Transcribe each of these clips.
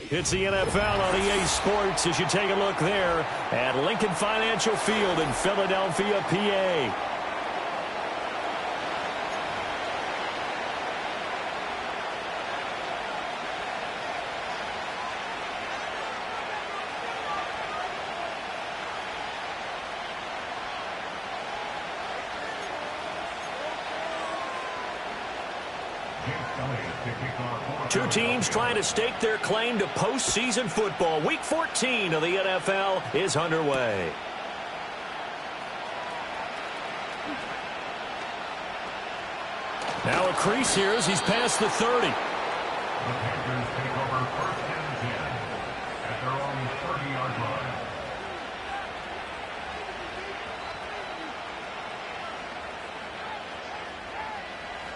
It's the NFL on EA Sports as you take a look there at Lincoln Financial Field in Philadelphia, PA. Two teams trying to stake their claim to postseason football. Week 14 of the NFL is underway. Now a crease here as he's past the 30. The Panthers take over 1st and 10 at their own 30-yard line.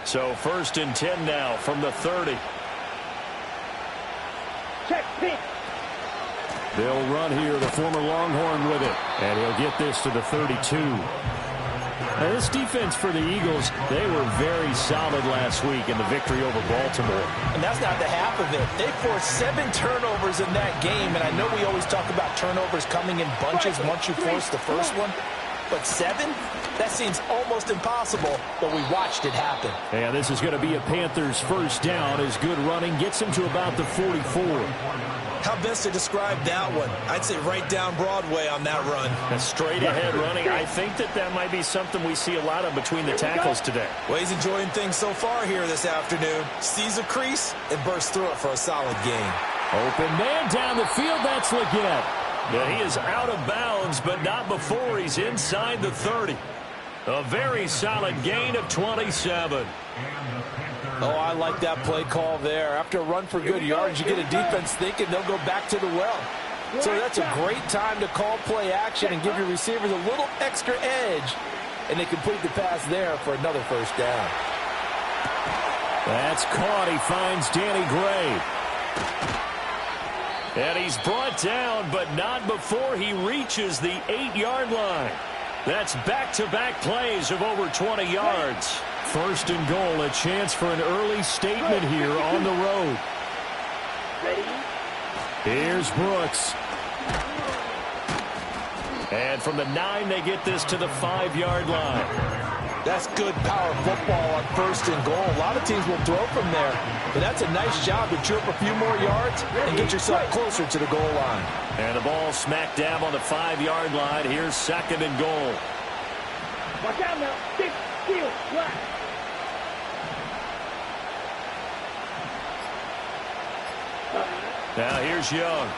So 1st and 10 now from the 30. Check, pitch. They'll run here, the former Longhorn with it. And he'll get this to the 32. Now this defense for the Eagles, they were very solid last week in the victory over Baltimore. And that's not the half of it. They forced 7 turnovers in that game. And I know we always talk about turnovers coming in bunches once you force the first one. But 7? That seems almost impossible, but we watched it happen. And this is going to be a Panthers first down as good running gets him to about the 44. How best to describe that one? I'd say right down Broadway on that run. A straight ahead running. I think that might be something we see a lot of between the tackles today. Well, he's enjoying things so far here this afternoon. Sees a crease and bursts through it for a solid gain. Open man down the field. That's Legette. Yeah, he is out of bounds, but not before he's inside the 30. A very solid gain of 27. Oh, I like that play call there. After a run for good yards, you get a defense thinking they'll go back to the well. So that's a great time to call play action and give your receivers a little extra edge. And they complete the pass there for another first down. That's caught. He finds Danny Gray. And he's brought down, but not before he reaches the 8-yard line. That's back-to-back plays of over 20 yards. 1st and goal, a chance for an early statement here on the road. Ready? Here's Brooks. And from the 9, they get this to the 5-yard line. That's good power football on 1st and goal. A lot of teams will throw from there, but that's a nice job to chew up a few more yards and get yourself closer to the goal line. And the ball smack dab on the 5-yard line. Here's 2nd and goal. Watch out now. 6, field, left. Now here's Young.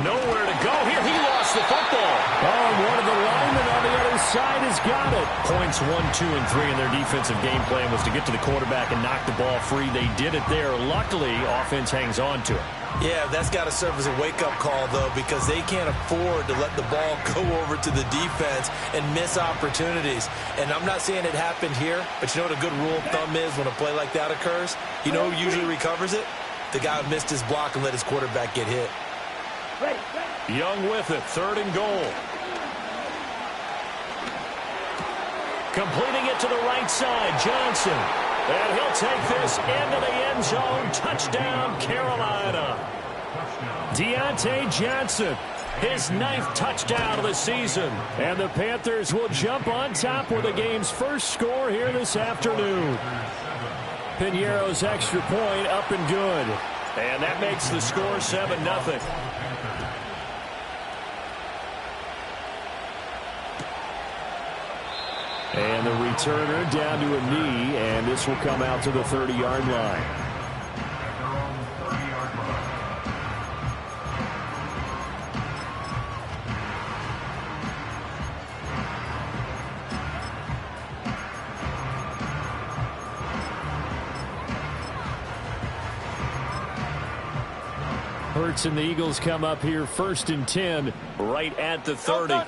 Nowhere to go here. He lost the football. Oh, and one of the linemen on the other side has got it. Points 1, 2, and 3 in their defensive game plan was to get to the quarterback and knock the ball free. They did it there. Luckily, offense hangs on to it. Yeah, that's got to serve as a wake-up call, though, because they can't afford to let the ball go over to the defense and miss opportunities. And I'm not saying it happened here, but you know what a good rule of thumb is when a play like that occurs? You know who usually recovers it? The guy who missed his block and let his quarterback get hit. Ready. Young with it, 3rd and goal. Completing it to the right side, Johnson. And he'll take this into the end zone. Touchdown, Carolina. Deontay Johnson, his 9th touchdown of the season. And the Panthers will jump on top with the game's first score here this afternoon. Piñeiro's extra point up and good. And that makes the score 7-0. And the returner down to a knee, and this will come out to the 30-yard line. Hurts and the Eagles come up here 1st and 10 right at the 30.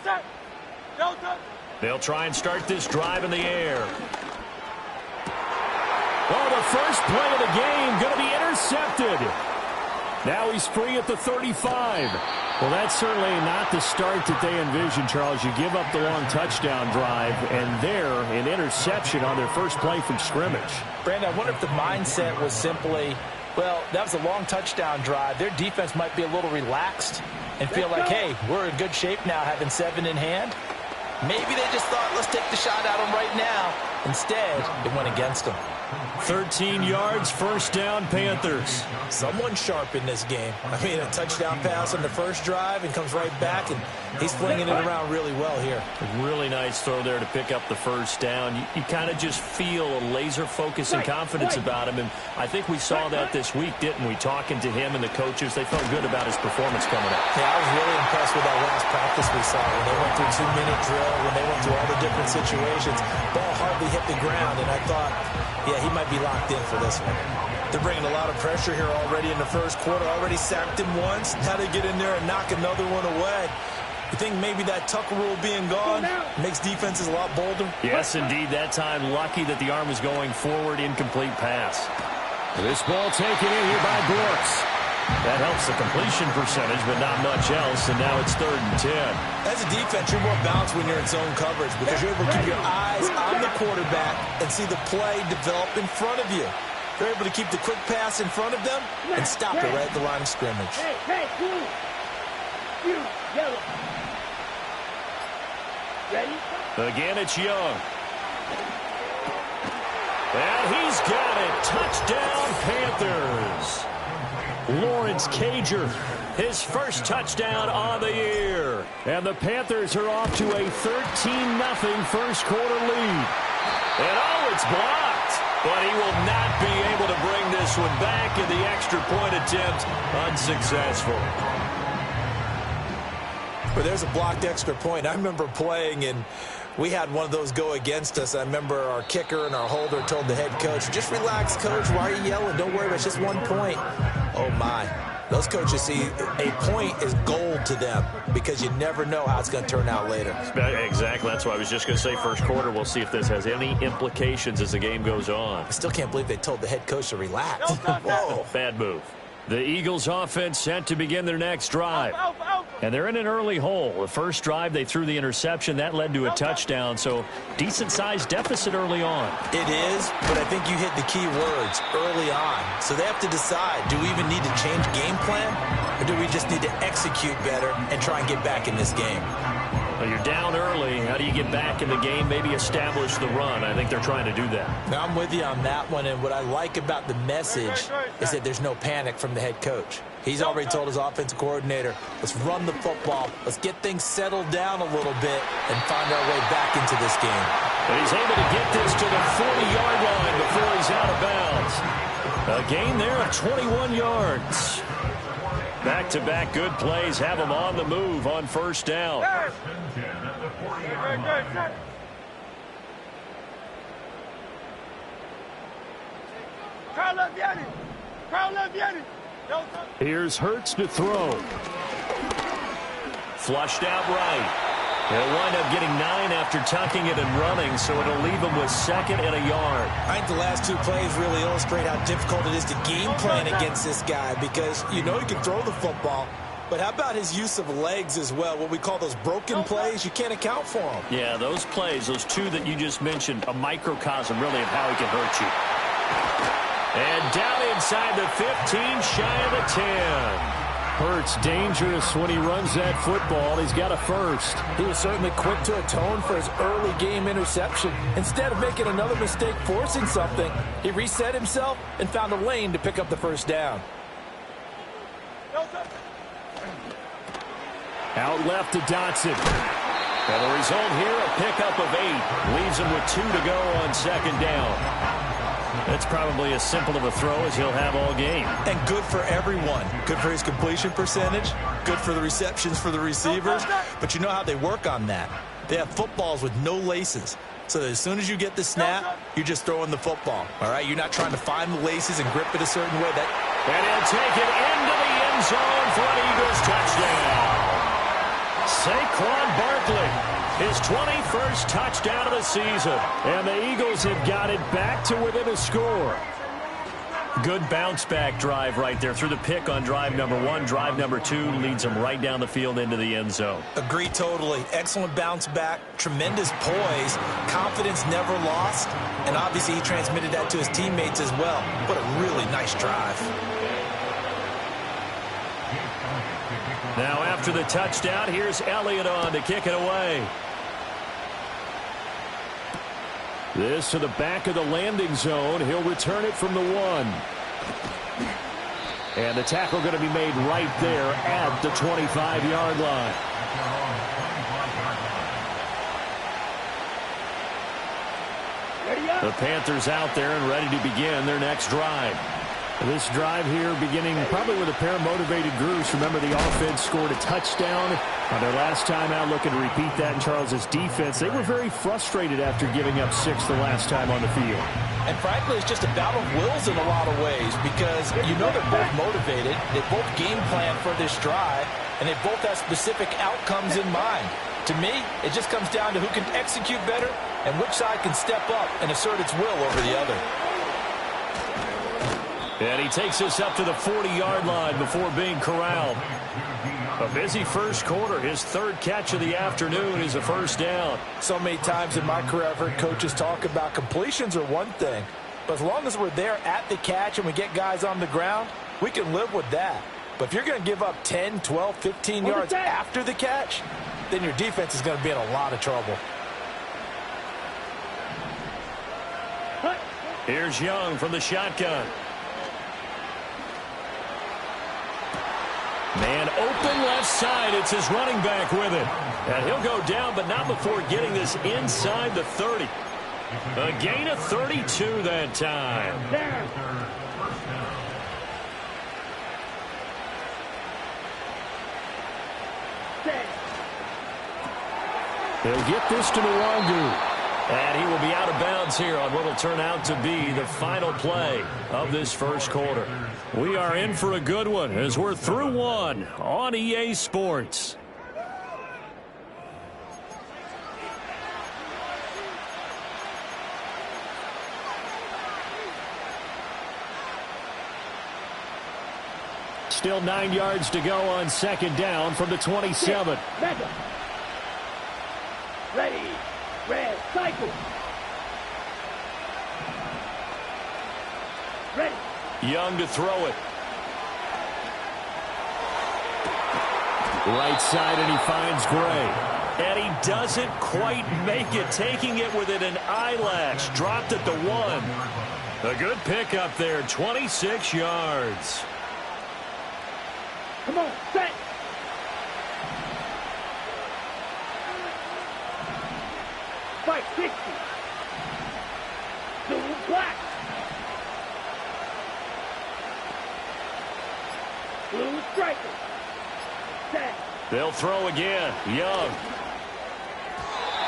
They'll try and start this drive in the air. Oh, the first play of the game going to be intercepted. Now he's free at the 35. Well, that's certainly not the start that they envisioned, Charles. You give up the long touchdown drive, and there, an interception on their first play from scrimmage. Brandon, I wonder if the mindset was simply, Well, that was a long touchdown drive. Their defense might be a little relaxed and feel like, hey, we're in good shape now having 7 in hand. Maybe they just thought, let's take the shot at them right now. Instead, it went against them. 13 yards, first down, Panthers. Someone sharp in this game. I mean, a touchdown pass on the first drive and comes right back, and he's flinging it around really well here. Really nice throw there to pick up the first down. You kind of just feel a laser focus and confidence about him, and I think we saw that this week, didn't we? Talking to him and the coaches, they felt good about his performance coming up. Yeah, I was really impressed with that last practice we saw when they went through 2-minute drill, when they went through all the different situations. Ball hardly hit the ground, and I thought, yeah, he might be locked in for this one. They're bringing a lot of pressure here already in the first quarter. Already sacked him once. Now they get in there and knock another one away. You think maybe that Tucker rule being gone makes defenses a lot bolder? Yes, indeed. That time, lucky that the arm was going forward. Incomplete pass. This ball taken in here by Brooks. That helps the completion percentage, but not much else, and now it's 3rd and 10. As a defense, you're more balanced when you're in zone coverage because you're able to keep your eyes on the quarterback and see the play develop in front of you. They're able to keep the quick pass in front of them and stop it right at the line of scrimmage. Hey, you, yellow. Ready? Again, it's Young. And he's got it. Touchdown, Panthers. Lawrence Cager, his first touchdown on the year. And the Panthers are off to a 13-0 first quarter lead. And oh, it's blocked. But he will not be able to bring this one back, and the extra point attempt unsuccessful. Well, there's a blocked extra point. I remember playing, and we had one of those go against us. I remember our kicker and our holder told the head coach, just relax, coach. Why are you yelling? Don't worry, it's just 1 point. Oh, my. Those coaches see a point is gold to them because you never know how it's going to turn out later. Exactly. That's why I was just going to say first quarter. We'll see if this has any implications as the game goes on. I still can't believe they told the head coach to relax. Whoa. Bad move. The Eagles offense set to begin their next drive. And they're in an early hole. The first drive, they threw the interception. That led to a touchdown, so decent-sized deficit early on. It is, but I think you hit the key words early on. So they have to decide, do we even need to change game plan, or do we just need to execute better and try and get back in this game? Well, you're down early. How do you get back in the game, maybe establish the run? I think they're trying to do that. Now, I'm with you on that one, and what I like about the message is that there's no panic from the head coach. He's already told his offensive coordinator, let's run the football, let's get things settled down a little bit and find our way back into this game. And he's able to get this to the 40-yard line before he's out of bounds. A gain there of 21 yards. Back-to-back good plays have him on the move on first down. Here's Hurts to throw. Flushed out right. They'll wind up getting 9 after tucking it and running, so it'll leave them with 2nd and a yard. I think the last 2 plays really illustrate how difficult it is to game plan against this guy because you know he can throw the football, but how about his use of legs as well? What we call those broken plays, you can't account for them. Yeah, those plays, those 2 that you just mentioned, a microcosm really of how he can hurt you. And down inside the 15, shy of the 10. Hurts dangerous when he runs that football. He's got a first. He was certainly quick to atone for his early game interception. Instead of making another mistake forcing something, he reset himself and found a lane to pick up the first down. Out left to Dotson. And the result here, a pickup of 8. Leaves him with 2 to go on 2nd down. That's probably as simple of a throw as he'll have all game. And good for everyone. Good for his completion percentage. Good for the receptions for the receivers. But you know how they work on that. They have footballs with no laces. So that as soon as you get the snap, you're just throwing the football. All right? You're not trying to find the laces and grip it a certain way. And he'll take it into the end zone for an Eagles touchdown. Saquon Barkley. His 21st touchdown of the season. And the Eagles have got it back to within a score. Good bounce-back drive right there. Through the pick on drive number 1. Drive number 2 leads them right down the field into the end zone. Agree totally. Excellent bounce back, tremendous poise, confidence never lost, and obviously he transmitted that to his teammates as well. What a really nice drive. Now after the touchdown, here's Elliott on to kick it away. This to the back of the landing zone. He'll return it from the 1. And the tackle going to be made right there at the 25-yard line. The Panthers out there and ready to begin their next drive. This drive here beginning probably with a pair of motivated groups. Remember, the offense scored a touchdown on their last time out, looking to repeat that in Charles's defense. They were very frustrated after giving up 6 the last time on the field. And frankly, it's just a battle of wills in a lot of ways because you know they're both motivated. They both game plan for this drive, and they both have specific outcomes in mind. To me, it just comes down to who can execute better and which side can step up and assert its will over the other. And he takes us up to the 40-yard line before being corralled. A busy first quarter. His 3rd catch of the afternoon is a first down. So many times in my career I've heard coaches talk about completions are one thing, but as long as we're there at the catch and we get guys on the ground, we can live with that. But if you're going to give up 10, 12, 15 yards after the catch, then your defense is going to be in a lot of trouble. Here's Young from the shotgun. Man open left side. It's his running back with it. And he'll go down, but not before getting this inside the 30. A gain of 32 that time. He'll get this to Nwangu. And he will be out of bounds here on what will turn out to be the final play of this first quarter. We are in for a good one as we're through 1 on EA Sports. Still 9 yards to go on 2nd down from the 27. Ready. Red, cycle. Ready. Young to throw it. Right side, and he finds Gray. And he doesn't quite make it, taking it within an eyelash. Dropped at the 1. A good pickup there, 26 yards. Come on, set. Fight 60. Blue black. Blue striker. Set. They'll throw again. Young.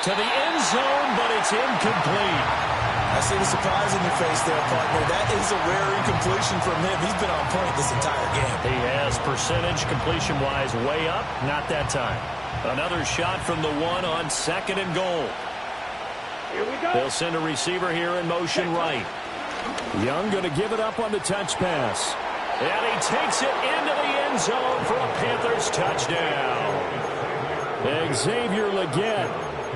To the end zone, but it's incomplete. I see the surprise in your face there, partner. That is a rare incompletion from him. He's been on point this entire game. He has percentage completion-wise way up. Not that time. Another shot from the 1 on 2nd and goal. Here we go. They'll send a receiver here in motion right. Young going to give it up on the touch pass. And he takes it into the end zone for a Panthers touchdown. Xavier Legette,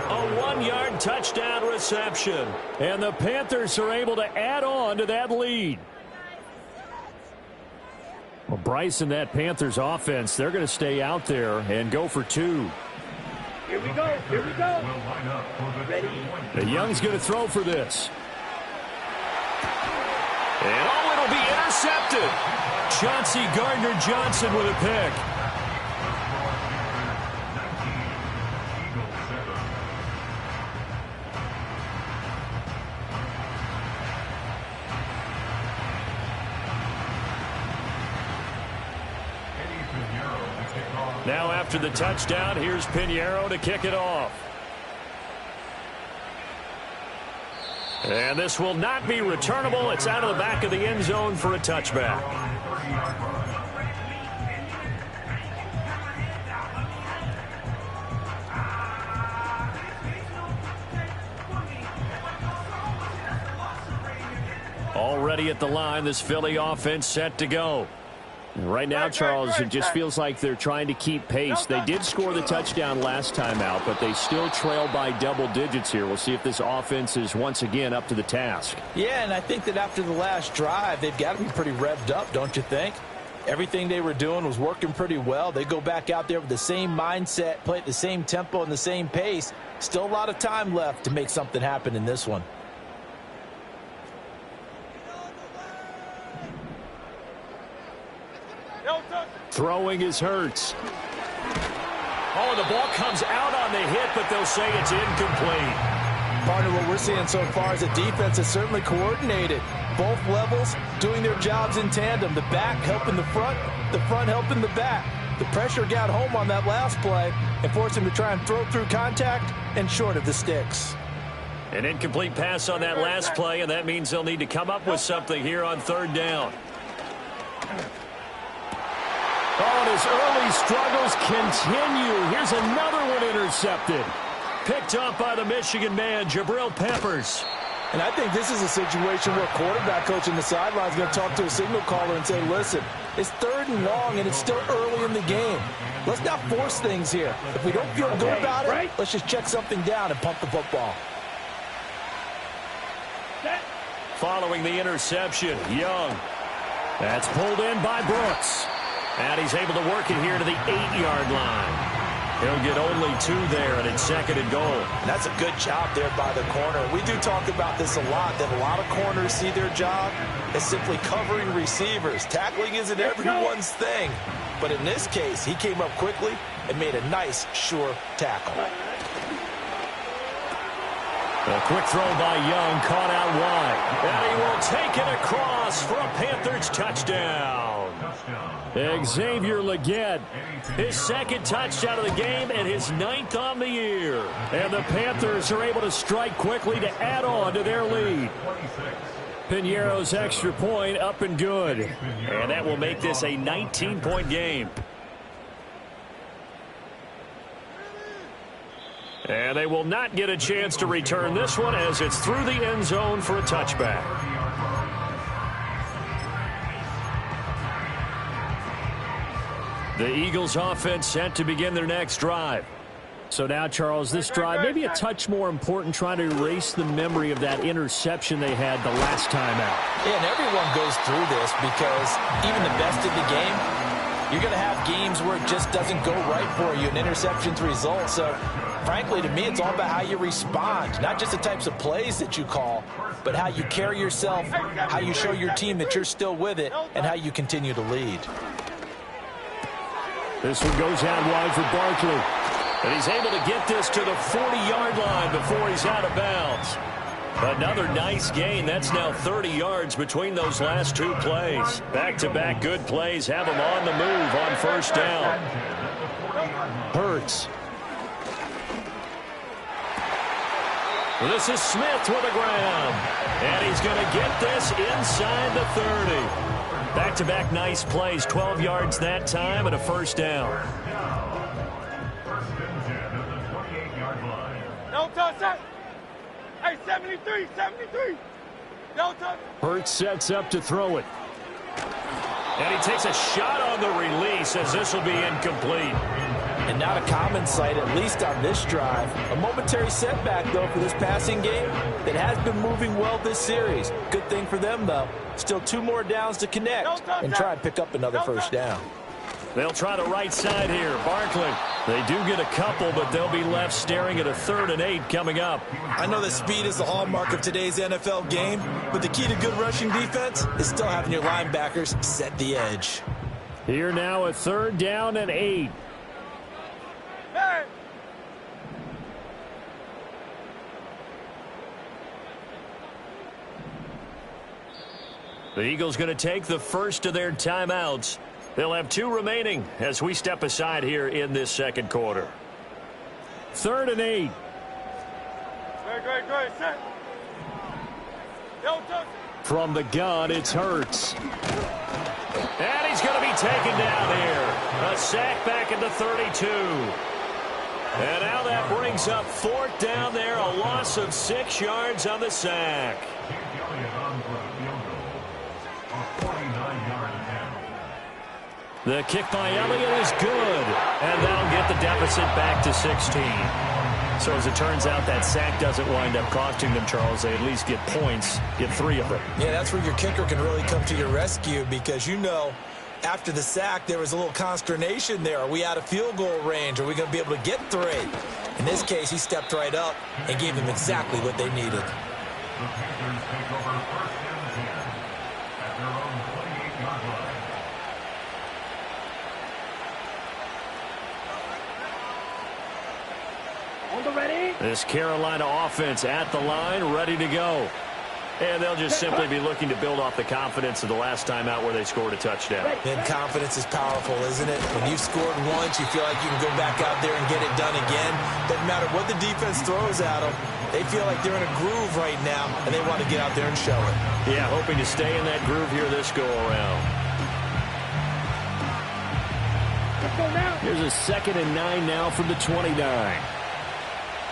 a 1-yard touchdown reception. And the Panthers are able to add on to that lead. Well, Bryce and that Panthers offense, they're going to stay out there and go for 2. Here we go. Here we go. Ready. The Young's going to throw for this. And oh, it'll be intercepted. Chauncey Gardner-Johnson with a pick. Now after the touchdown, here's Pinheiro to kick it off. And this will not be returnable. It's out of the back of the end zone for a touchback. Already ready at the line. This Philly offense set to go. Right now, Charles, it just feels like they're trying to keep pace. They did score the touchdown last time out, but they still trail by double digits here. We'll see if this offense is once again up to the task. Yeah, and I think that after the last drive, they've got to be pretty revved up, don't you think? Everything they were doing was working pretty well. They go back out there with the same mindset, play at the same tempo and the same pace. Still a lot of time left to make something happen in this one. Throwing is Hurts. Oh, the ball comes out on the hit, but they'll say it's incomplete. Partner, what we're seeing so far is the defense is certainly coordinated. Both levels doing their jobs in tandem. The back helping the front helping the back. The pressure got home on that last play and forced him to try and throw through contact and short of the sticks. An incomplete pass on that last play, and that means they'll need to come up with something here on third down. Oh, and his early struggles continue. Here's another one intercepted. Picked up by the Michigan man, Jabril Peppers. And I think this is a situation where quarterback coach in the sideline is going to talk to a signal caller and say, listen, it's 3rd and long, and it's still early in the game. Let's not force things here. If we don't feel good about it, let's just check something down and pump the football. Following the interception, Young. That's pulled in by Brooks. And he's able to work it here to the 8-yard line. He'll get only 2 there, and it's 2nd and goal. And that's a good job there by the corner. We do talk about this a lot, that a lot of corners see their job as simply covering receivers. Tackling isn't everyone's thing. But in this case, he came up quickly and made a nice, sure tackle. A quick throw by Young, caught out wide. And he will take it across for a Panthers touchdown. Xavier Legette, his 2nd touchdown of the game and his 9th on the year. And the Panthers are able to strike quickly to add on to their lead. Piñeiro's extra point up and good. And that will make this a 19-point game. And they will not get a chance to return this one as it's through the end zone for a touchback. The Eagles offense set to begin their next drive. So now, Charles, this drive maybe a touch more important, trying to erase the memory of that interception they had the last time out. Yeah, and everyone goes through this because even the best of the game, you're going to have games where it just doesn't go right for you, and interceptions result. So, frankly, to me, it's all about how you respond, not just the types of plays that you call, but how you carry yourself, how you show your team that you're still with it, and how you continue to lead. This one goes out wide for Barkley. And he's able to get this to the 40-yard line before he's out of bounds. Another nice gain. That's now 30 yards between those last 2 plays. Back-to-back good plays have him on the move on 1st down. Hurts. This is Smith with the ground. And he's going to get this inside the 30. Back-to-back nice plays, 12 yards that time and a 1st down. No touchdown. Hey, 73. No touchdown. Hurts sets up to throw it. And he takes a shot on the release as this will be incomplete. And not a common sight, at least on this drive. A momentary setback, though, for this passing game that has been moving well this series. Good thing for them, though. Still 2 more downs to connect and try and pick up another 1st down. They'll try the right side here. Barkley. They do get a couple, but they'll be left staring at a 3rd and 8 coming up. I know that speed is the hallmark of today's NFL game, but the key to good rushing defense is still having your linebackers set the edge. Here now a 3rd down and 8. Hey. The Eagles going to take the first of their timeouts. They'll have 2 remaining as we step aside here in this 2nd quarter. 3rd and 8. Great. Set. No touchdown. From the gun, it's Hurts. And he's going to be taken down here. A sack back at the 32. And now that brings up 4th down there. A loss of 6 yards on the sack. The kick by Elliott is good, and that'll get the deficit back to 16. So as it turns out, that sack doesn't wind up costing them, Charles. They at least get points, get 3 of them. Yeah, that's where your kicker can really come to your rescue because, you know, after the sack, there was a little consternation there. Are we out of field goal range? Are we going to be able to get 3? In this case, he stepped right up and gave them exactly what they needed. The Panthers take over first and 10 at their own 28-yard line. On the ready. This Carolina offense at the line, ready to go. And they'll just simply be looking to build off the confidence of the last time out where they scored a touchdown. And confidence is powerful, isn't it? When you've scored once, you feel like you can go back out there and get it done again. Doesn't matter what the defense throws at them. They feel like they're in a groove right now, and they want to get out there and show it. Yeah, hoping to stay in that groove here this go-around. Let's go now. Here's a 2nd and 9 now from the 29.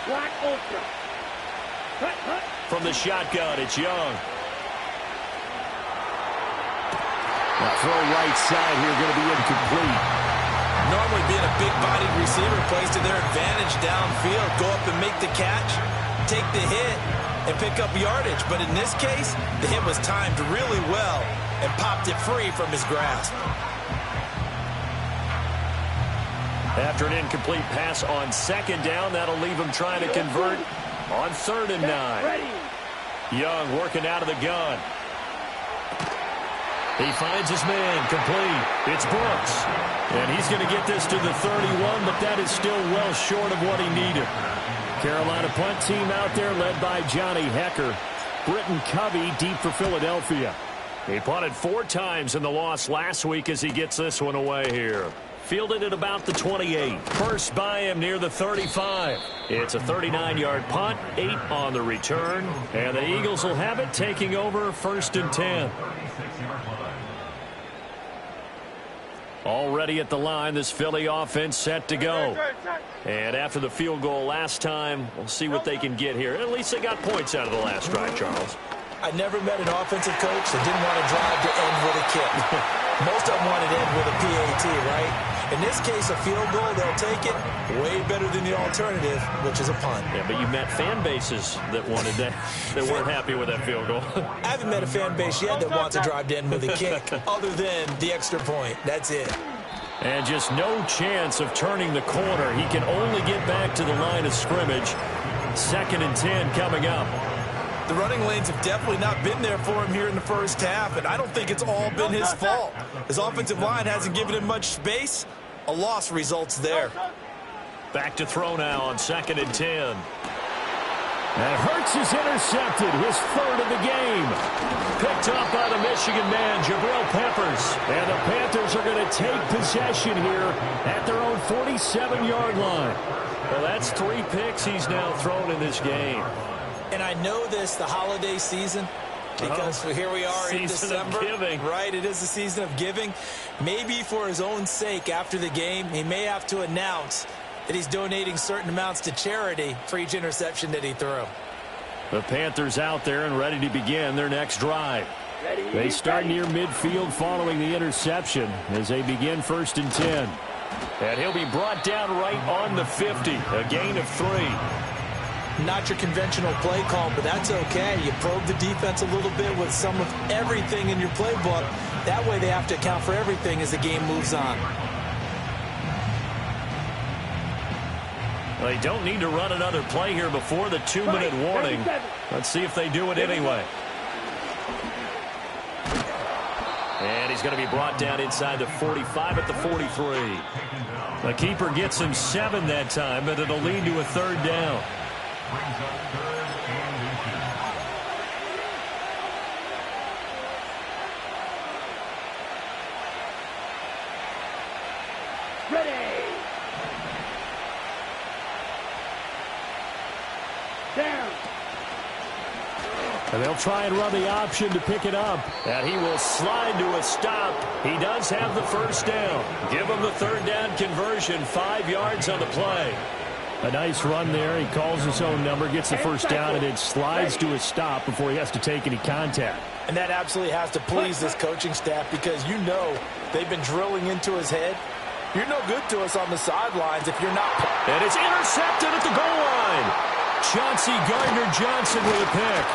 Black ultra. Cut, cut. From the shotgun, it's Young. That throw right side here going to be incomplete. Normally being a big-bodied receiver plays to their advantage downfield. Go up and make the catch, take the hit, and pick up yardage. But in this case, the hit was timed really well and popped it free from his grasp. After an incomplete pass on 2nd down, that'll leave him trying to convert on 3rd and 9. Ready. Young working out of the gun. He finds his man, complete. It's Brooks. And he's going to get this to the 31, but that is still well short of what he needed. Carolina punt team out there led by Johnny Hecker. Britton Covey deep for Philadelphia. He punted 4 times in the loss last week as he gets this one away here. Fielded at about the 28. First by him near the 35. It's a 39-yard punt, 8 on the return. And the Eagles will have it taking over 1st and 10. Already at the line, this Philly offense set to go. And after the field goal last time, we'll see what they can get here. At least they got points out of the last drive, Charles. I never met an offensive coach that didn't want to drive to end with a kick. Most of them wanted to end with a PAT, right? In this case, a field goal, they'll take it. Way better than the alternative, which is a punt. Yeah, but you met fan bases that wanted that, that weren't happy with that field goal. I haven't met a fan base yet that wants to drive to end with a kick, other than the extra point. That's it. And just no chance of turning the corner. He can only get back to the line of scrimmage. 2nd and 10 coming up. The running lanes have definitely not been there for him here in the first half, and I don't think it's all been his fault. His offensive line hasn't given him much space. A loss results there. Back to throw now on 2nd and 10. And Hurts is intercepted, his 3rd of the game. Picked up by the Michigan man, Jabril Peppers. And the Panthers are going to take possession here at their own 47-yard line. Well, that's 3 picks he's now thrown in this game. And I know this, the holiday season, because here we are in December. Season of giving. Right, it is the season of giving. Maybe for his own sake after the game, he may have to announce that he's donating certain amounts to charity for each interception that he threw. The Panthers out there and ready to begin their next drive. Ready. They start near midfield following the interception as they begin 1st and 10. And he'll be brought down right on the 50, a gain of 3. Not your conventional play call, but that's okay. You probe the defense a little bit with some of everything in your playbook. That way they have to account for everything as the game moves on. They don't need to run another play here before the 2-minute warning. Let's see if they do it anyway. And he's going to be brought down inside the 45 at the 43. The keeper gets him 7 that time, but it'll lead to a 3rd down. Brings up 3rd and 10. Ready. Down. And they'll try and run the option to pick it up. And he will slide to a stop. He does have the 1st down. Give him the 3rd down conversion, 5 yards on the play. A nice run there. He calls his own number, gets the 1st down, and then slides to a stop before he has to take any contact. And that absolutely has to please this coaching staff because you know they've been drilling into his head. You're no good to us on the sidelines if you're not. And it's intercepted at the goal line. Chauncey Gardner-Johnson with a pick.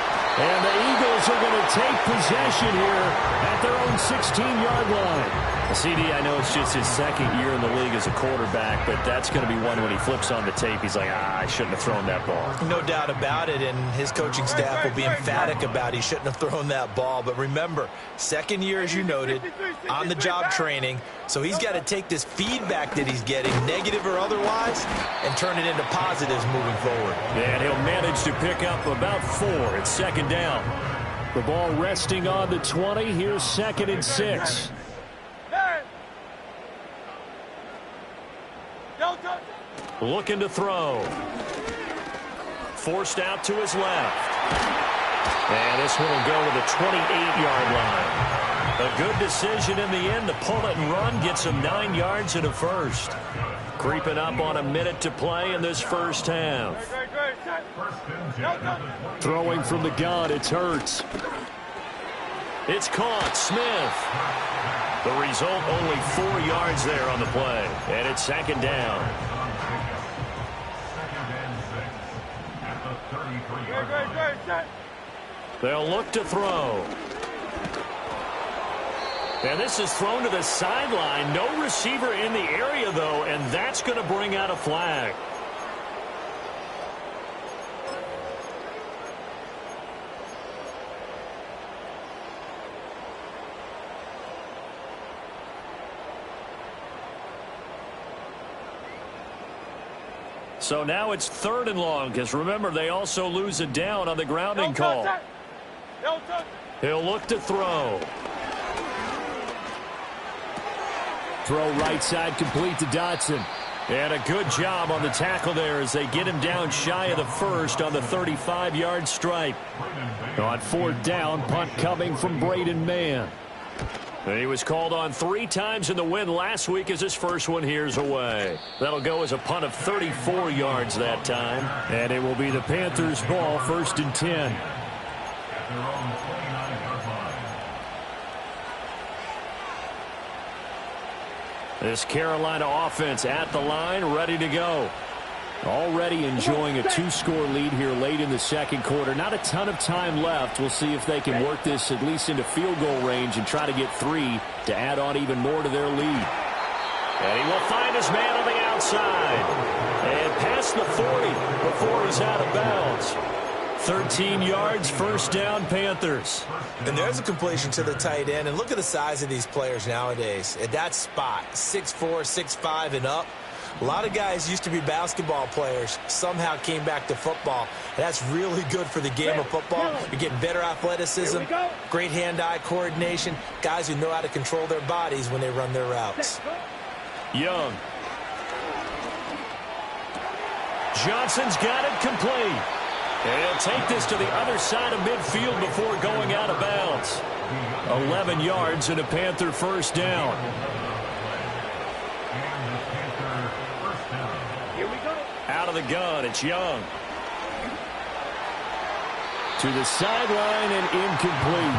And the Eagles are going to take possession here at their own 16-yard line. CD, I know it's just his second year in the league as a quarterback, but that's going to be one when he flips on the tape. He's like, I shouldn't have thrown that ball. No doubt about it, and his coaching staff will be emphatic about he shouldn't have thrown that ball. But remember, second year, as you noted, on-the-job training, so he's got to take this feedback that he's getting, negative or otherwise, and turn it into positives moving forward. And he'll manage to pick up about 4. It's second down. The ball resting on the 20. Here's 2nd and 6. Looking to throw. Forced out to his left. And this one will go to the 28-yard line. A good decision in the end to pull it and run. Gets him 9 yards and a first. Creeping up on a minute to play in this first half. Throwing from the gun, it's Hurts. It's caught. Smith. The result, only 4 yards there on the play. And it's second down. They'll look to throw. And this is thrown to the sideline. No receiver in the area, though, and that's going to bring out a flag. So now it's 3rd and long, because remember, they also lose a down on the grounding call. He'll look to throw. Throw right side complete to Dotson. And a good job on the tackle there as they get him down shy of the first on the 35-yard stripe. On 4th down, punt coming from Braden Mann. He was called on 3 times in the win last week as his first one here's away. That'll go as a punt of 34 yards that time. And it will be the Panthers' ball, 1st and 10. This Carolina offense at the line, ready to go. Already enjoying a 2-score lead here late in the second quarter. Not a ton of time left. We'll see if they can work this at least into field goal range and try to get 3 to add on even more to their lead. And he will find his man on the outside. And past the 40 before he's out of bounds. 13 yards, 1st down, Panthers. And there's a completion to the tight end. And look at the size of these players nowadays. At that spot, 6'4", 6'5", and up. A lot of guys used to be basketball players, somehow came back to football. And that's really good for the game of football. You're getting better athleticism, great hand-eye coordination, guys who know how to control their bodies when they run their routes. Young. Johnson's got it complete. And he'll take this to the other side of midfield before going out of bounds. 11 yards and a Panther 1st down. Out of the gun, it's Young. To the sideline and incomplete.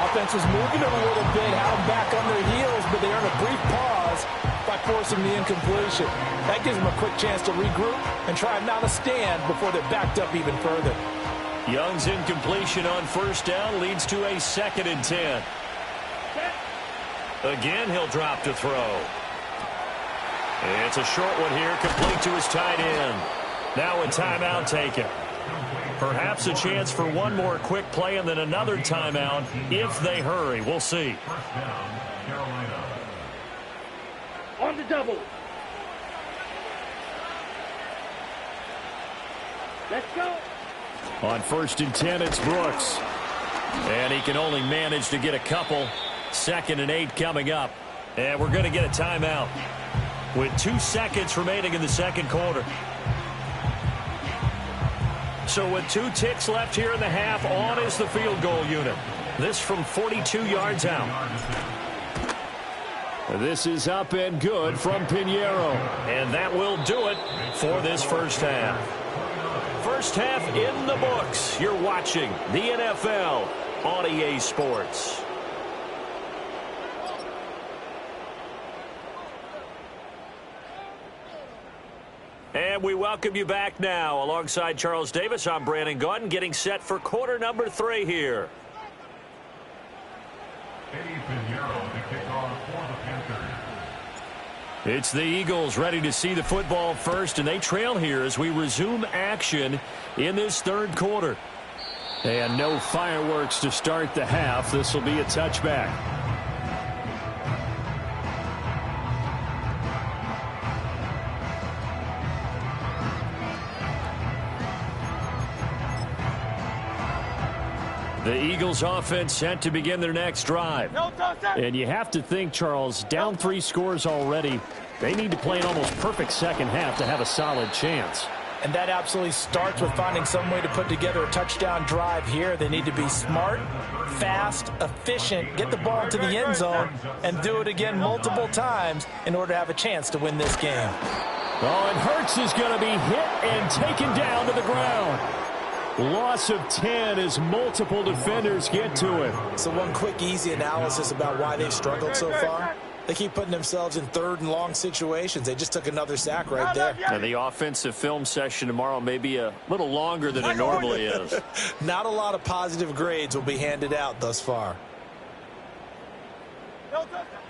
Offense was moving a little bit, held back on their heels, but they earned a brief pause by forcing the incompletion. That gives them a quick chance to regroup and try and mount a stand before they're backed up even further. Young's incompletion on 1st down leads to a 2nd and 10. Again, he'll drop to throw. It's a short one here, complete to his tight end. Now a timeout taken. Perhaps a chance for one more quick play and then another timeout if they hurry. We'll see. On the double. Let's go. On 1st and 10, it's Brooks. And he can only manage to get a couple. 2nd and 8 coming up. And we're going to get a timeout with 2 seconds remaining in the second quarter. So with 2 ticks left here in the half, on is the field goal unit. This from 42 yards out. This is up and good from Pinheiro. And that will do it for this first half. First half in the books. You're watching the NFL on EA Sports. And we welcome you back now. Alongside Charles Davis, I'm Brandon Gaudin, getting set for quarter number 3 here. Eddie Pinheiro to kick off for the Panthers. It's the Eagles ready to see the football first, and they trail here as we resume action in this third quarter. And no fireworks to start the half. This will be a touchback. The Eagles offense set to begin their next drive. And you have to think, Charles, down 3 scores already. They need to play an almost perfect second half to have a solid chance. And that absolutely starts with finding some way to put together a touchdown drive here. They need to be smart, fast, efficient, get the ball into the end zone, and do it again multiple times in order to have a chance to win this game. Oh, and Hurts is going to be hit and taken down to the ground. Loss of 10 as multiple defenders get to him. So one quick, easy analysis about why they've struggled so far. They keep putting themselves in third and long situations. They just took another sack right there. And the offensive film session tomorrow may be a little longer than it normally is. Not a lot of positive grades will be handed out thus far.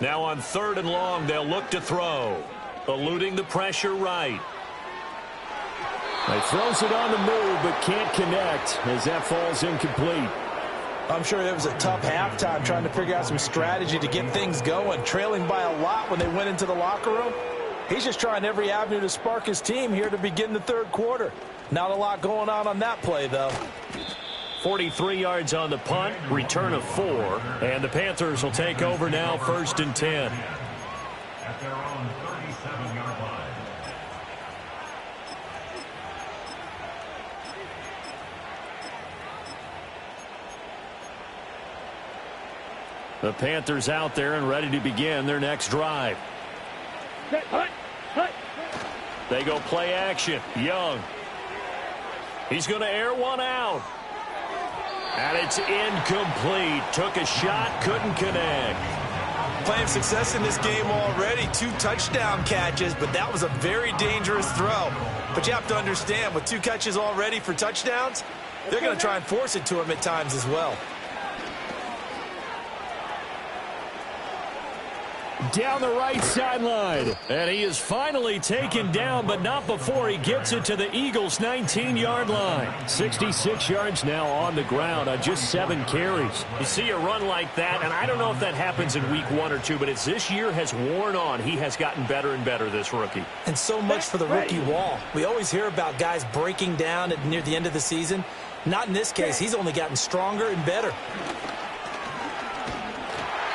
Now on 3rd and long, they'll look to throw. Eluding the pressure right. He throws it on the move, but can't connect as that falls incomplete. I'm sure it was a tough halftime trying to figure out some strategy to get things going. Trailing by a lot when they went into the locker room. He's just trying every avenue to spark his team here to begin the third quarter. Not a lot going on that play, though. 43 yards on the punt, return of 4, and the Panthers will take over now, 1st and 10. At their own 37-yard line. The Panthers out there and ready to begin their next drive. They go play action. Young. He's going to air one out. And it's incomplete. Took a shot, couldn't connect. Playing success in this game already. 2 touchdown catches, but that was a very dangerous throw. But you have to understand, with 2 catches already for touchdowns, they're going to try and force it to him at times as well. Down the right sideline. And he is finally taken down, but not before he gets it to the Eagles' 19-yard line. 66 yards now on the ground on just 7 carries. You see a run like that, and I don't know if that happens in week 1 or 2, but as this year has worn on, he has gotten better and better, this rookie. And so much for the rookie wall. We always hear about guys breaking down near the end of the season. Not in this case. He's only gotten stronger and better.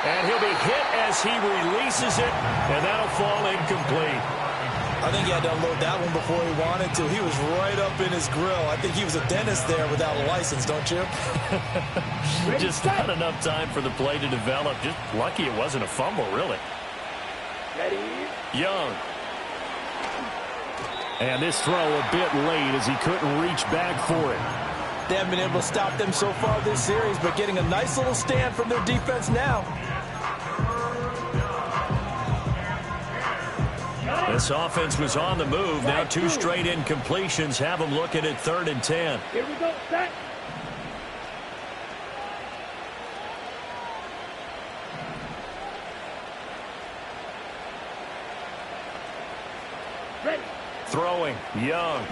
And he'll be hit as he releases it, and that'll fall incomplete. I think he had to unload that one before he wanted to. He was right up in his grill. I think he was a dentist there without a license, don't you? Just not enough time for the play to develop. Just lucky it wasn't a fumble, really. Young. And this throw a bit late as he couldn't reach back for it. They haven't been able to stop them so far this series, but getting a nice little stand from their defense now. This offense was on the move. Now 2 straight incompletions have them looking at 3rd and 10. Here we go, set. Ready. Throwing, Young.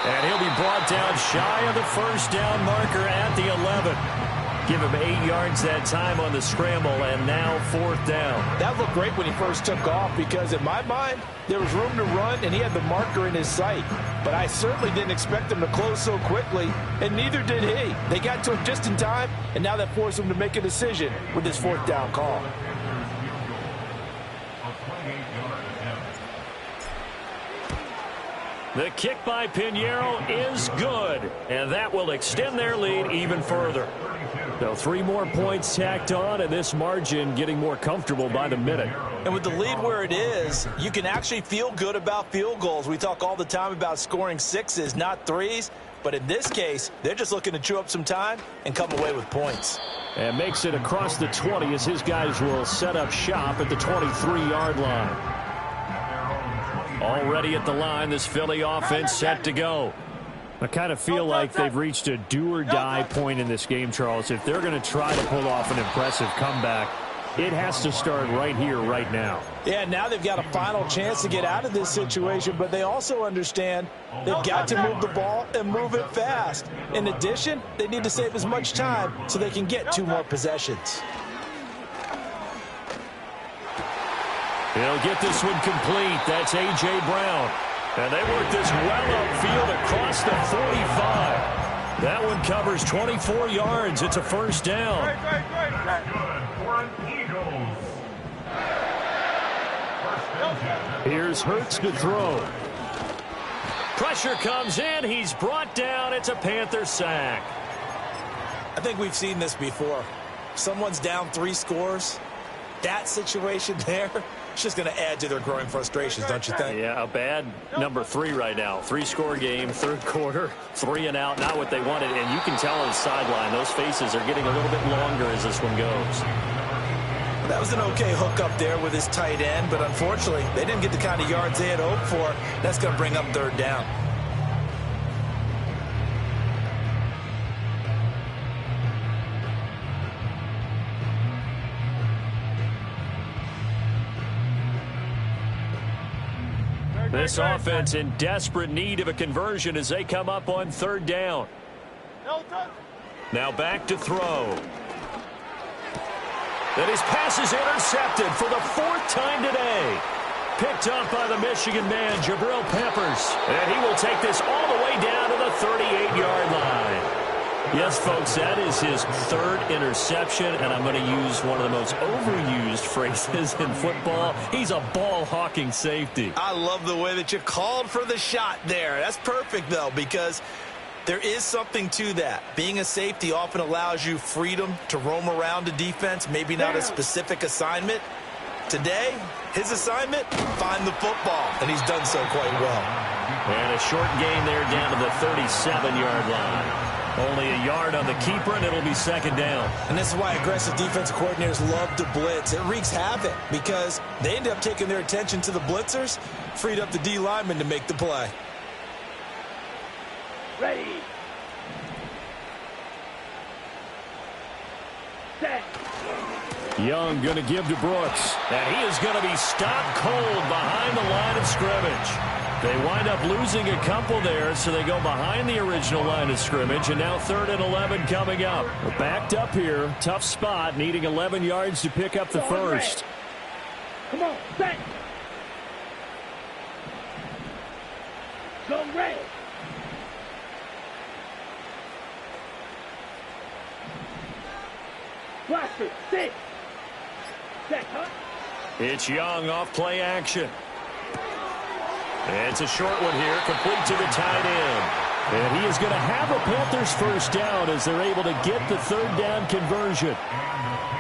And he'll be brought down shy of the 1st down marker at the 11. Give him 8 yards that time on the scramble, and now 4th down. That looked great when he first took off because, in my mind, there was room to run, and he had the marker in his sight. But I certainly didn't expect him to close so quickly, and neither did he. They got to him just in time, and now that forced him to make a decision with his 4th down call. The kick by Pinheiro is good, and that will extend their lead even further. So 3 more points tacked on, and this margin getting more comfortable by the minute. And with the lead where it is, you can actually feel good about field goals. We talk all the time about scoring 6s, not 3s. But in this case, they're just looking to chew up some time and come away with points. And makes it across the 20 as his guys will set up shop at the 23-yard line. Already at the line, this Philly offense set to go. I kind of feel like they've reached a do-or-die point in this game, Charles. If they're going to try to pull off an impressive comeback, it has to start right here, right now. Yeah, now they've got a final chance to get out of this situation, but they also understand they've got to move the ball and move it fast. In addition, they need to save as much time so they can get 2 more possessions. He'll get this one complete. That's A.J. Brown. And they work this well upfield across the 45. That one covers 24 yards. It's a first down. Here's Hurts to throw. Pressure comes in. He's brought down. It's a Panther sack. I think we've seen this before. Someone's down 3 scores. That situation there, it's just going to add to their growing frustrations, don't you think? Yeah, a bad number 3 right now. 3-score game, third quarter, 3 and out, not what they wanted. And you can tell on the sideline, those faces are getting a little bit longer as this one goes. That was an okay hook up there with his tight end, but unfortunately, they didn't get the kind of yards they had hoped for. That's going to bring up third down. This offense in desperate need of a conversion as they come up on third down. Now back to throw. And his pass is intercepted for the 4th time today. Picked up by the Michigan man, Jabril Peppers. And he will take this all the way down to the 38-yard line. Yes, folks, that is his 3rd interception, and I'm going to use one of the most overused phrases in football. He's a ball-hawking safety. I love the way that you called for the shot there. That's perfect, though, because there is something to that. Being a safety often allows you freedom to roam around a defense, maybe not a specific assignment. Today, his assignment, find the football, and he's done so quite well. And a short gain there down to the 37-yard line. Only a yard on the keeper, and it'll be second down. And this is why aggressive defensive coordinators love to blitz. It wreaks havoc because they end up taking their attention to the blitzers, freed up the D lineman to make the play. Ready. Set. Young going to give to Brooks. And he is going to be stopped cold behind the line of scrimmage. They wind up losing a couple there, so they go behind the original line of scrimmage, and now 3rd and 11 coming up. We're backed up here. Tough spot, needing 11 yards to pick up the first. Come on, set. Go red. Blaster, sit. Set, huh? It's Young off play action. It's a short one here, complete to the tight end. And he is going to have a Panthers first down as they're able to get the 3rd down conversion.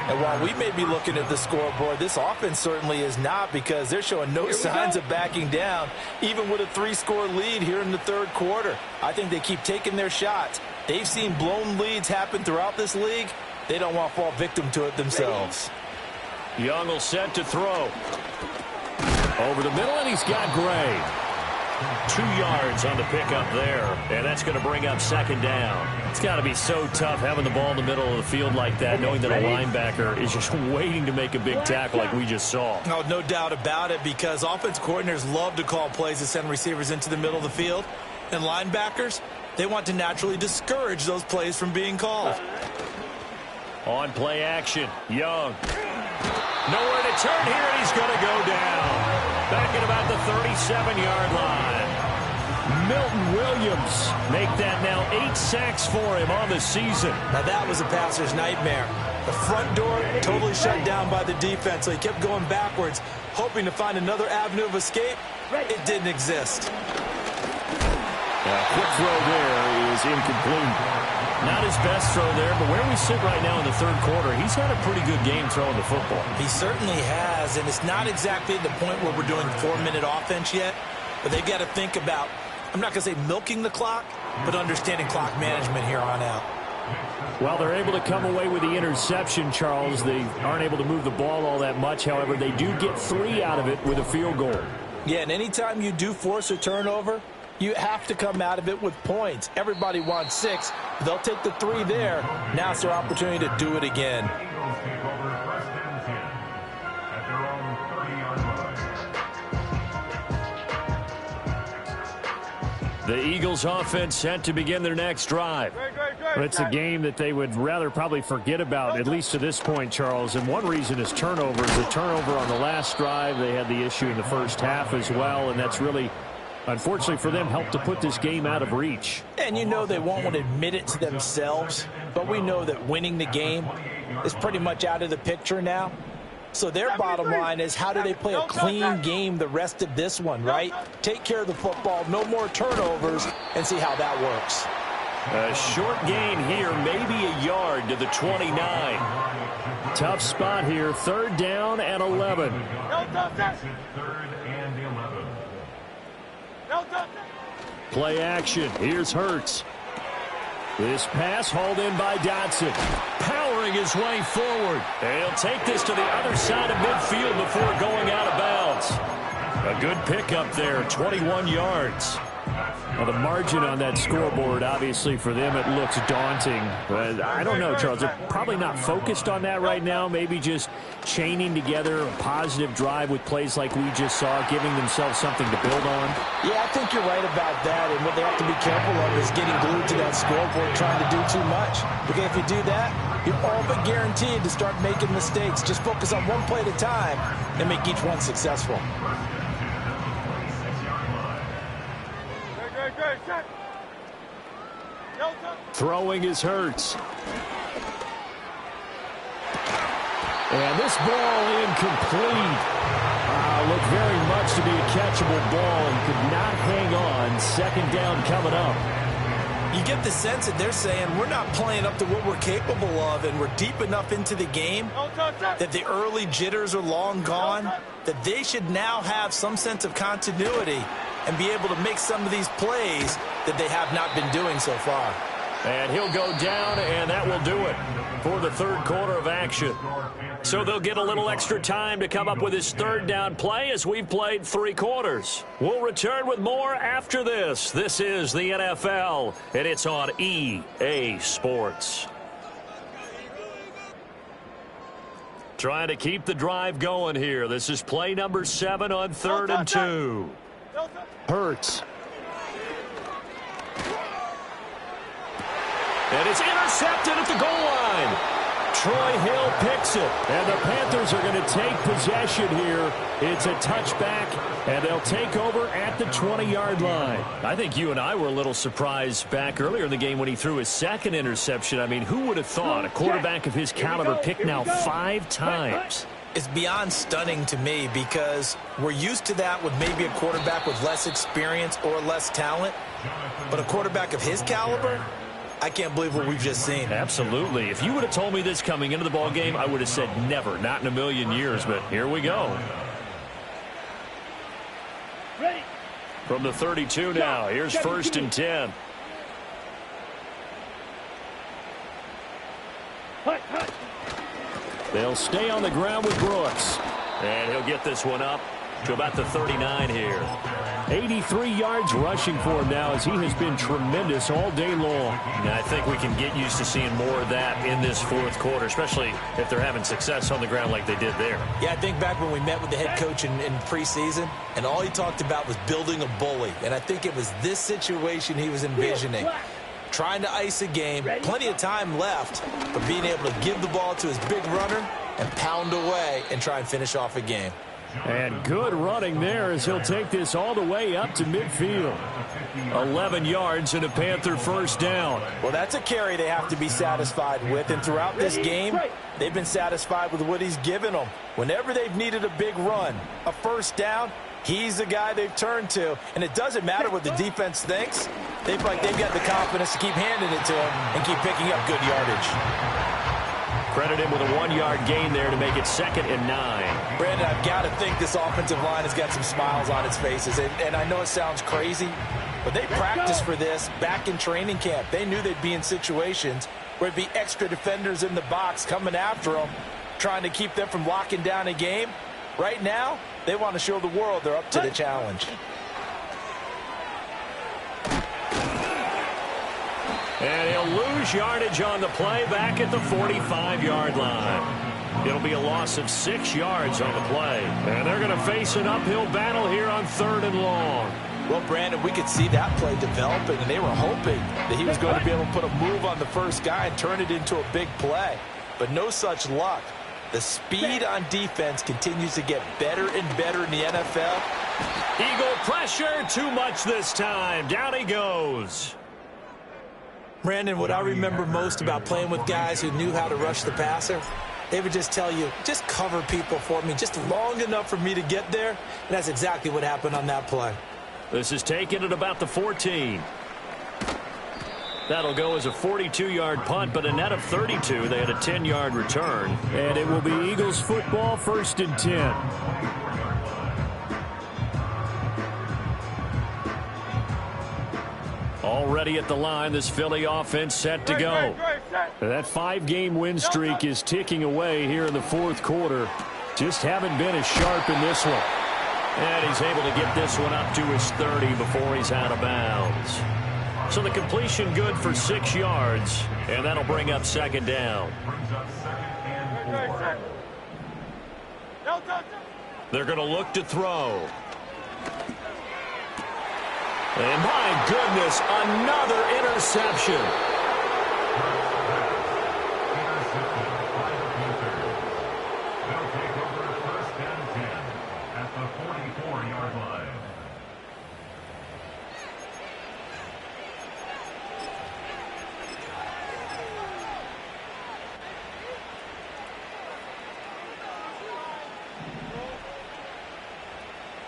And while we may be looking at the scoreboard, this offense certainly is not, because they're showing no signs of backing down, even with a 3-score lead here in the 3rd quarter. I think they keep taking their shots. They've seen blown leads happen throughout this league. They don't want to fall victim to it themselves. Young will set to throw. Over the middle, and he's got Gray. 2 yards on the pickup there, and that's going to bring up second down. It's got to be so tough having the ball in the middle of the field like that, knowing that a linebacker is just waiting to make a big tackle like we just saw. Oh, no doubt about it, because offense coordinators love to call plays to send receivers into the middle of the field. And linebackers, they want to naturally discourage those plays from being called. On play action, Young. Nowhere to turn here, and he's going to go down. Back at about the 37-yard line. Milton Williams make that now 8 sacks for him on the season. Now that was a passer's nightmare. The front door totally shut down by the defense, so he kept going backwards, hoping to find another avenue of escape. It didn't exist. Quick throw there is incomplete. Not his best throw there, but where we sit right now in the 3rd quarter, he's had a pretty good game throwing the football. He certainly has, and it's not exactly at the point where we're doing 4-minute offense yet, but they've got to think about I'm not going to say milking the clock, but understanding clock management here on out. Well, they're able to come away with the interception, Charles. They aren't able to move the ball all that much. However, they do get 3 out of it with a field goal. Yeah, and anytime you do force a turnover, you have to come out of it with points. Everybody wants 6. They'll take the 3 there. Now it's their opportunity to do it again. Eagles take over first and 10 at their own 30-yard line. The Eagles offense set to begin their next drive. But it's a game that they would rather probably forget about, at least to this point, Charles. And one reason is turnovers. A turnover on the last drive. They had the issue in the first half as well, and that's really, unfortunately for them, helped to put this game out of reach. And you know they won't want to admit it to themselves, but we know that winning the game is pretty much out of the picture now. So their bottom line is, how do they play a clean game the rest of this one, right? Take care of the football, no more turnovers, and see how that works. A short gain here, maybe a yard to the 29. Tough spot here, 3rd down and 11. Play action, here's Hurts. This pass hauled in by Dotson. Powering his way forward. And he'll take this to the other side of midfield before going out of bounds. A good pickup there, 21 yards. Well, the margin on that scoreboard, obviously, for them, it looks daunting. But I don't know, Charles. They're probably not focused on that right now. Maybe just chaining together a positive drive with plays like we just saw, giving themselves something to build on. Yeah, I think you're right about that. And what they have to be careful of is getting glued to that scoreboard, trying to do too much. Okay, if you do that, you're all but guaranteed to start making mistakes. Just focus on one play at a time and make each one successful. Throwing is Hurts. And this ball incomplete. Looked very much to be a catchable ball and could not hang on. 2nd down coming up. You get the sense that they're saying we're not playing up to what we're capable of, and we're deep enough into the game that the early jitters are long gone, that they should now have some sense of continuity and be able to make some of these plays that they have not been doing so far. And he'll go down, and that will do it for the 3rd quarter of action. So they'll get a little extra time to come up with his 3rd down play as we've played 3 quarters. We'll return with more after this. This is the NFL, and it's on EA Sports. Trying to keep the drive going here. This is play number 7 on 3rd and 2. Hurts. And it's intercepted at the goal line. Troy Hill picks it. And the Panthers are going to take possession here. It's a touchback, and they'll take over at the 20-yard line. I think you and I were a little surprised back earlier in the game when he threw his 2nd interception. I mean, who would have thought a quarterback of his caliber picked now 5 times? It's beyond stunning to me because we're used to that with maybe a quarterback with less experience or less talent. But a quarterback of his caliber, I can't believe what we've just seen. Absolutely. If you would have told me this coming into the ball game, I would have said never, not in a million years. But here we go. Ready. From the 32 now, here's 1st and 10. Hut, hut. They'll stay on the ground with Brooks. And he'll get this one up to about the 39 here. 83 yards rushing for him now as he has been tremendous all day long. And I think we can get used to seeing more of that in this 4th quarter, especially if they're having success on the ground like they did there. Yeah, I think back when we met with the head coach in preseason, and all he talked about was building a bully. And I think it was this situation he was envisioning. Trying to ice a game, plenty of time left, but being able to give the ball to his big runner and pound away and try and finish off a game. And good running there as he'll take this all the way up to midfield. 11 yards and a Panther 1st down. Well, that's a carry they have to be satisfied with. And throughout this game, they've been satisfied with what he's given them. Whenever they've needed a big run, a 1st down, he's the guy they've turned to. And it doesn't matter what the defense thinks. They feel like they've got the confidence to keep handing it to him and keep picking up good yardage. Credit him with a 1-yard gain there to make it 2nd and 9. Brandon, I've got to think this offensive line has got some smiles on its faces. And I know it sounds crazy, But they practiced for this back in training camp. They knew they'd be in situations where there'd be extra defenders in the box coming after them, trying to keep them from locking down a game. Right now, they want to show the world they're up to the challenge. And he'll lose yardage on the play back at the 45-yard line. It'll be a loss of 6 yards on the play. And they're going to face an uphill battle here on 3rd and long. Well, Brandon, we could see that play developing, and they were hoping that he was going to be able to put a move on the first guy and turn it into a big play. But no such luck. The speed on defense continues to get better and better in the NFL. Eagle pressure, too much this time. Down he goes. Brandon, what I remember most about playing with guys who knew how to rush the passer, they would just tell you, just cover people for me, just long enough for me to get there. And that's exactly what happened on that play. This is taken at about the 14. That'll go as a 42-yard punt, but a net of 32. They had a 10-yard return. And it will be Eagles football, 1st and 10. Already at the line, this Philly offense set to go. That 5-game win streak is ticking away here in the 4th quarter. Just haven't been as sharp in this one. And he's able to get this one up to his 30 before he's out of bounds. So the completion good for 6 yards, and that'll bring up 2nd down. They're going to look to throw. And my goodness, another interception. They'll take over 1st and 10 at the 44-yard line.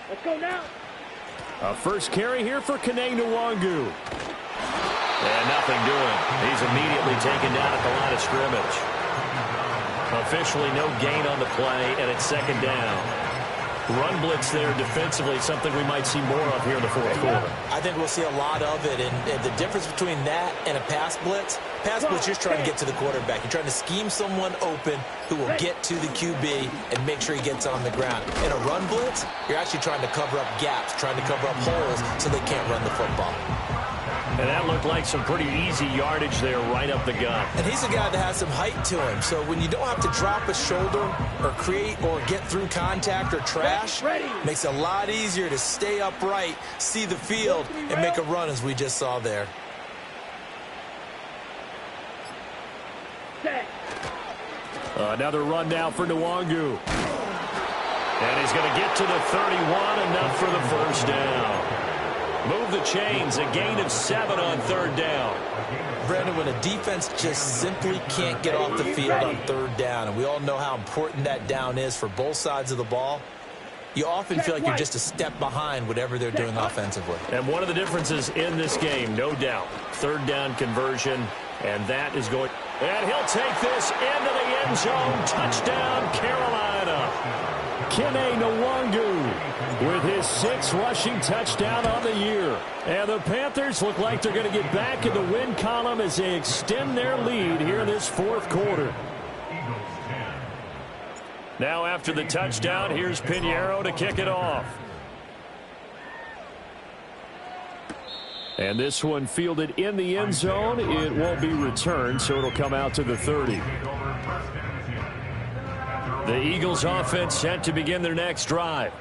Let's go now. A first carry here for Kene Nwangu. And nothing doing. He's immediately taken down at the line of scrimmage. Officially no gain on the play, and it's 2nd down. Run blitz there defensively, something we might see more of here in the 4th quarter. I think we'll see a lot of it, and the difference between that and a pass blitz, you're just trying to get to the quarterback. You're trying to scheme someone open who will get to the QB and make sure he gets on the ground. In a run blitz, you're actually trying to cover up gaps, trying to cover up holes so they can't run the football. And that looked like some pretty easy yardage there right up the gut. And he's a guy that has some height to him. So when you don't have to drop a shoulder or create or get through contact or trash, makes it a lot easier to stay upright, see the field, and make a run as we just saw there. Another run now for Nwangu. And he's going to get to the 31, enough for the 1st down. Move the chains, a gain of 7 on 3rd down. Brandon, when a defense just simply can't get off the field on 3rd down, and we all know how important that down is for both sides of the ball, you often feel like you're just a step behind whatever they're doing offensively. And one of the differences in this game, no doubt, 3rd down conversion, and that is going. And he'll take this into the end zone. Touchdown, Carolina. Kene Nwangu with his 6th rushing touchdown on the year. And the Panthers look like they're going to get back in the win column as they extend their lead here in this 4th quarter. Now after the touchdown, here's Pinheiro to kick it off. And this one fielded in the end zone. It won't be returned, so it'll come out to the 30. The Eagles offense set to begin their next drive.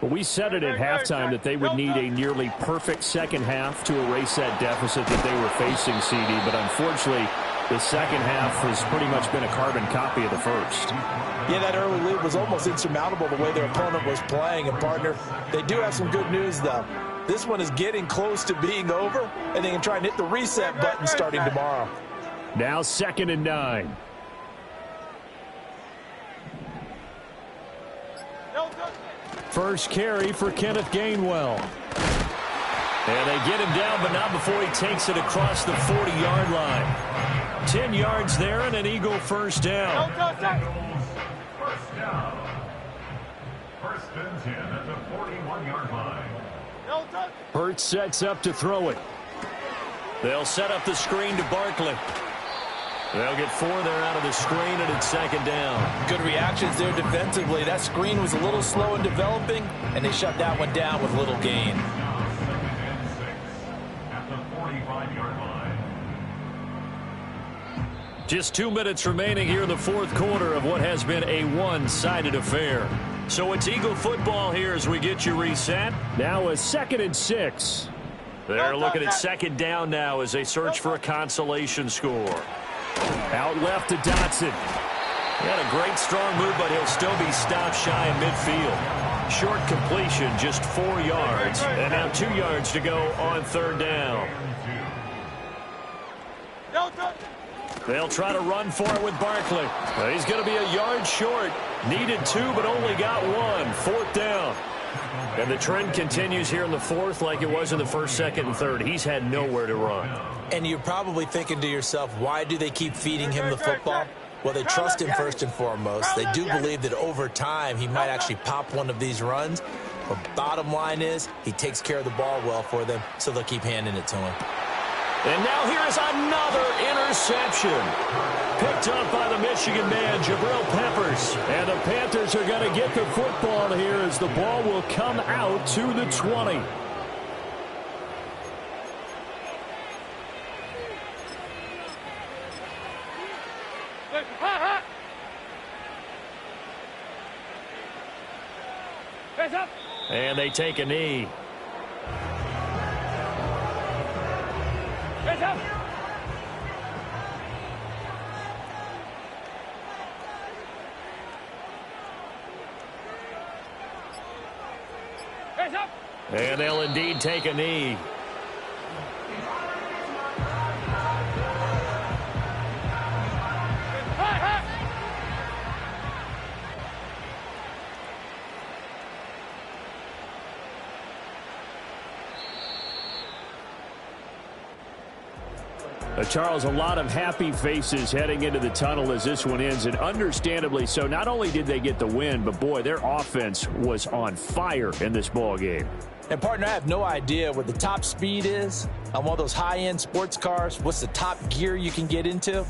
But we said it at halftime that they would need a nearly perfect second half to erase that deficit that they were facing, CD. But unfortunately, the second half has pretty much been a carbon copy of the first. Yeah, that early lead was almost insurmountable the way their opponent was playing. And, partner, they do have some good news, though. This one is getting close to being over, and they can try and hit the reset button starting tomorrow. Now 2nd and 9. First carry for Kenneth Gainwell. And they get him down, but not before he takes it across the 40-yard line. 10 yards there and an Eagle 1st down. First down. 1st and 10 at the 41-yard line. Hurts sets up to throw it. They'll set up the screen to Barkley. They'll get 4 there out of the screen, and it's second down. Good reactions there defensively. That screen was a little slow in developing, and they shut that one down with little gain. At the 45-yard line. Just 2 minutes remaining here in the fourth quarter of what has been a one-sided affair. So it's Eagle football here as we get you reset. Now a 2nd and 6. They're looking at second down now as they search for a consolation score. Out left to Dotson. He had a great strong move, but he'll still be stopped shy of midfield. Short completion, just 4 yards. And now 2 yards to go on third down. They'll try to run for it with Barkley. He's going to be a yard short. Needed 2, but only got 1. Fourth down. And the trend continues here in the fourth like it was in the first, second, and third. He's had nowhere to run. And you're probably thinking to yourself, why do they keep feeding him the football? Well, they trust him first and foremost. They do believe that over time he might actually pop one of these runs. But bottom line is he takes care of the ball well for them, so they'll keep handing it to him. And now here's another interception. Picked up by the Michigan man, Jabril Peppers. And the Panthers are going to get the football here as the ball will come out to the 20. And they take a knee. Hands up. Hands up. And they'll indeed take a knee. Charles, a lot of happy faces heading into the tunnel as this one ends, and understandably so. Not only did they get the win, but, boy, their offense was on fire in this ball game. And, partner, I have no idea what the top speed is on one of those high-end sports cars. What's the top gear you can get into?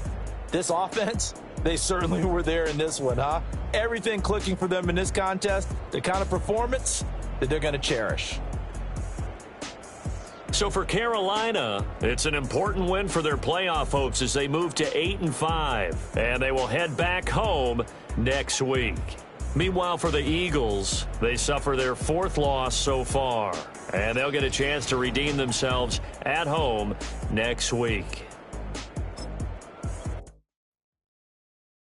This offense, they certainly were there in this one, huh? Everything clicking for them in this contest, the kind of performance that they're going to cherish. So for Carolina, it's an important win for their playoff hopes as they move to 8-5, and they will head back home next week. Meanwhile, for the Eagles, they suffer their 4th loss so far, and they'll get a chance to redeem themselves at home next week.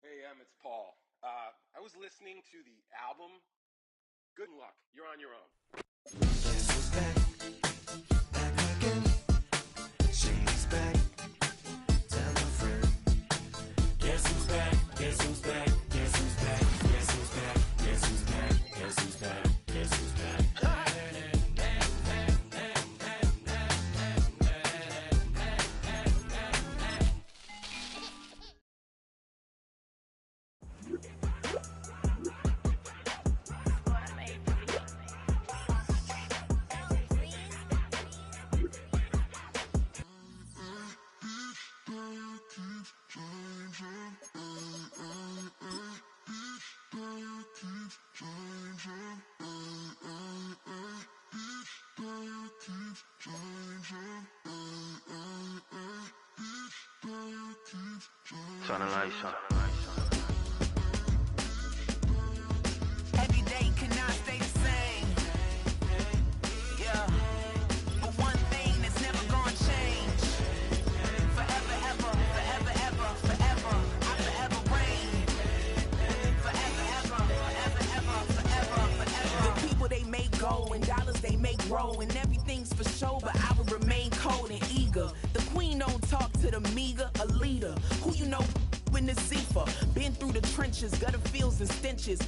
Hey, it's Paul. I was listening to the album. Good luck. You're on your own. She's back. Tell a friend. Guess who's back? Guess who's back? Guess who's back? Guess who's back? Guess who's back? Guess who's back? Guess who's back? Turn the lights on. Every day cannot stay the same. Yeah. But one thing that's never gonna change. Forever, ever, forever, ever, forever. I forever reign. Forever, ever, forever, ever, forever, forever. The people they make go and dollars they make grow. And everything's for show, but I will remain cold and eager. The queen don't talk to the meager, a leader. Who you know in the Zephyr, been through the trenches, gutter fields and stenches,